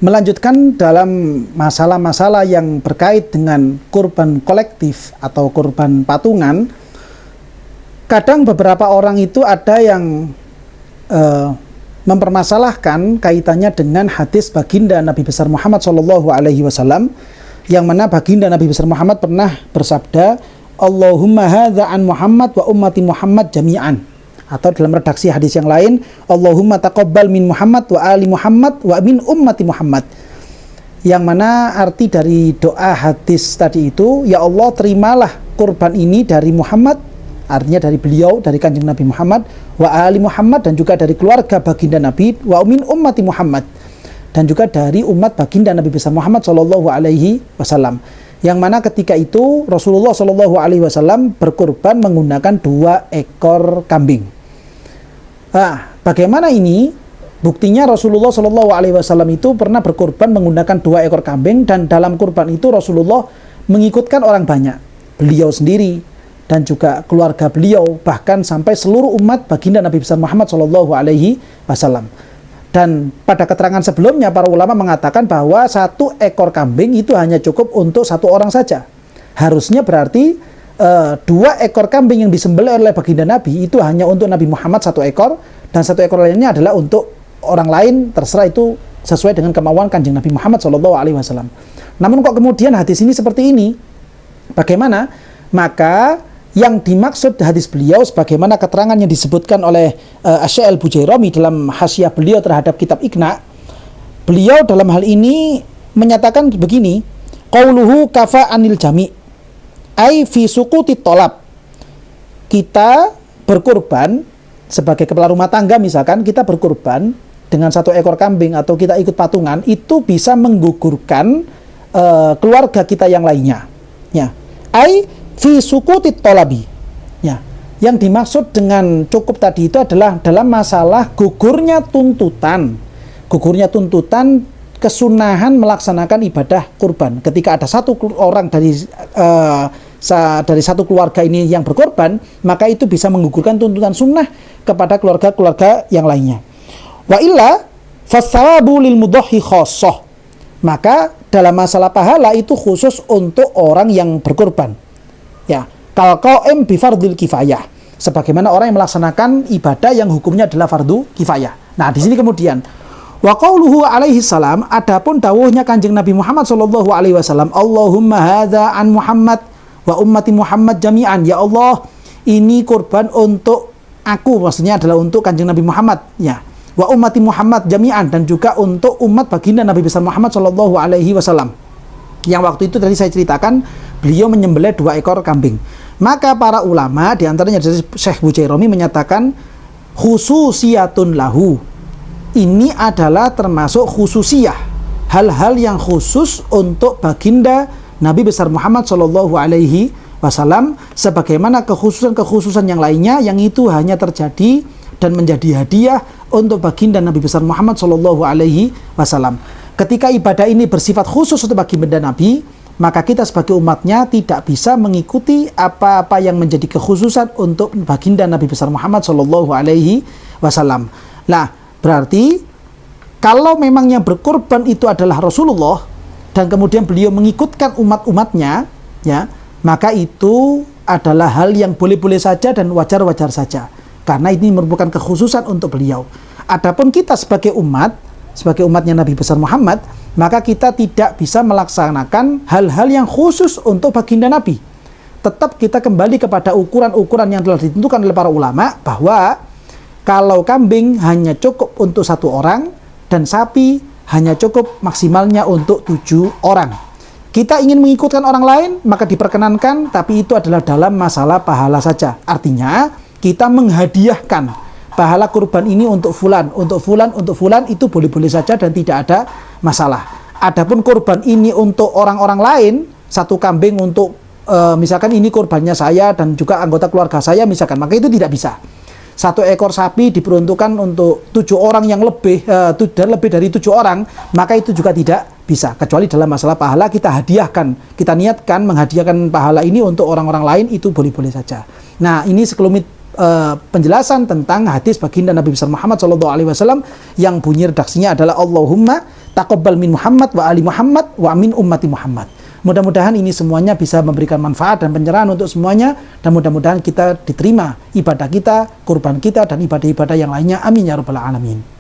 Melanjutkan dalam masalah-masalah yang berkait dengan kurban kolektif atau kurban patungan, kadang beberapa orang itu ada yang mempermasalahkan kaitannya dengan hadis baginda Nabi besar Muhammad SAW, yang mana baginda Nabi besar Muhammad pernah bersabda, Allahumma hadza an Muhammad wa ummati Muhammad jami'an. Atau dalam redaksi hadis yang lain, Allahumma taqabbal min Muhammad wa ali Muhammad wa min ummati Muhammad. Yang mana arti dari doa hadis tadi itu, ya Allah terimalah kurban ini dari Muhammad, artinya dari beliau, dari kanjeng Nabi Muhammad, wa ali Muhammad, dan juga dari keluarga baginda Nabi, wa min ummati Muhammad, dan juga dari umat baginda Nabi besar Muhammad SAW. Yang mana ketika itu Rasulullah SAW berkurban menggunakan 2 ekor kambing. Nah, bagaimana ini? Buktinya Rasulullah SAW itu pernah berkurban menggunakan 2 ekor kambing, dan dalam kurban itu Rasulullah mengikutkan orang banyak, beliau sendiri dan juga keluarga beliau, bahkan sampai seluruh umat baginda Nabi besar Muhammad SAW. Dan pada keterangan sebelumnya para ulama mengatakan bahwa 1 ekor kambing itu hanya cukup untuk 1 orang saja. Harusnya berarti 2 ekor kambing yang disembelih oleh baginda Nabi itu hanya untuk Nabi Muhammad 1 ekor, dan 1 ekor lainnya adalah untuk orang lain, terserah itu sesuai dengan kemauan kanjeng Nabi Muhammad SAW. Namun kok kemudian hadis ini seperti ini? Bagaimana? Maka yang dimaksud hadis beliau sebagaimana keterangan yang disebutkan oleh Asy-Syaikh Al-Bujairami dalam hasyiah beliau terhadap kitab Iqna, beliau dalam hal ini menyatakan begini, qauluhu kafa anil jami' ai fi suqutit tolab. Kita berkurban sebagai kepala rumah tangga, misalkan kita berkurban dengan 1 ekor kambing atau kita ikut patungan, itu bisa menggugurkan keluarga kita yang lainnya, ya. Ai fi suqutit tolabi, ya. Yang dimaksud dengan cukup tadi itu adalah dalam masalah gugurnya tuntutan kesunahan melaksanakan ibadah kurban. Ketika ada 1 orang dari 1 keluarga ini yang berkorban, maka itu bisa menggugurkan tuntutan sunnah kepada keluarga-keluarga yang lainnya. Wa illa fasawabu lil mudahhi khassah. Maka dalam masalah pahala itu khusus untuk orang yang berkorban. Ya, kal qaim bi fardhil kifayah. Sebagaimana orang yang melaksanakan ibadah yang hukumnya adalah fardu kifayah. Nah, di sini kemudian wa qauluhu alaihi salam, adapun dawuhnya kanjeng Nabi Muhammad sallallahu alaihi wasallam, Allahumma hadza an Muhammad wa ummati Muhammad jami'an. Ya Allah, ini kurban untuk aku, maksudnya adalah untuk kanjeng Nabi Muhammad, ya. Wa ummati Muhammad jami'an, dan juga untuk umat baginda Nabi besar Muhammad sallallahu alaihi wasallam. Yang waktu itu tadi saya ceritakan, beliau menyembelih 2 ekor kambing. Maka para ulama, diantaranya dari Syekh Bujairami, menyatakan khususiyatun lahu. Ini adalah termasuk khususiyah, hal-hal yang khusus untuk baginda Nabi besar Muhammad Shallallahu Alaihi Wasallam, sebagaimana kekhususan yang lainnya yang itu hanya terjadi dan menjadi hadiah untuk baginda Nabi besar Muhammad Shallallahu Alaihi Wasallam. Ketika ibadah ini bersifat khusus untuk baginda Nabi, maka kita sebagai umatnya tidak bisa mengikuti apa-apa yang menjadi kekhususan untuk baginda Nabi besar Muhammad Shallallahu Alaihi Wasallam. Nah, berarti kalau memang yang berkorban itu adalah Rasulullah dan kemudian beliau mengikutkan umat-umatnya, ya, maka itu adalah hal yang boleh-boleh saja dan wajar-wajar saja, karena ini merupakan kekhususan untuk beliau. Adapun kita sebagai umatnya Nabi besar Muhammad, maka kita tidak bisa melaksanakan hal-hal yang khusus untuk baginda Nabi. Tetap kita kembali kepada ukuran-ukuran yang telah ditentukan oleh para ulama, bahwa kalau kambing hanya cukup untuk 1 orang dan sapi hanya cukup maksimalnya untuk 7 orang. Kita ingin mengikutkan orang lain, maka diperkenankan, tapi itu adalah dalam masalah pahala saja. Artinya kita menghadiahkan pahala kurban ini untuk fulan, itu boleh-boleh saja dan tidak ada masalah. Adapun kurban ini untuk orang-orang lain, 1 kambing untuk misalkan ini kurbannya saya dan juga anggota keluarga saya misalkan, maka itu tidak bisa. 1 ekor sapi diperuntukkan untuk 7 orang yang lebih dan lebih dari 7 orang, maka itu juga tidak bisa. Kecuali dalam masalah pahala kita niatkan menghadiahkan pahala ini untuk orang-orang lain, itu boleh-boleh saja. Nah, ini sekelumit penjelasan tentang hadis baginda Nabi besar Muhammad SAW yang bunyi redaksinya adalah Allahumma taqabbal min Muhammad wa ali Muhammad wa min ummati Muhammad. Mudah-mudahan ini semuanya bisa memberikan manfaat dan pencerahan untuk semuanya, dan mudah-mudahan kita diterima ibadah kita, kurban kita, dan ibadah-ibadah yang lainnya. Amin ya rabbal alamin.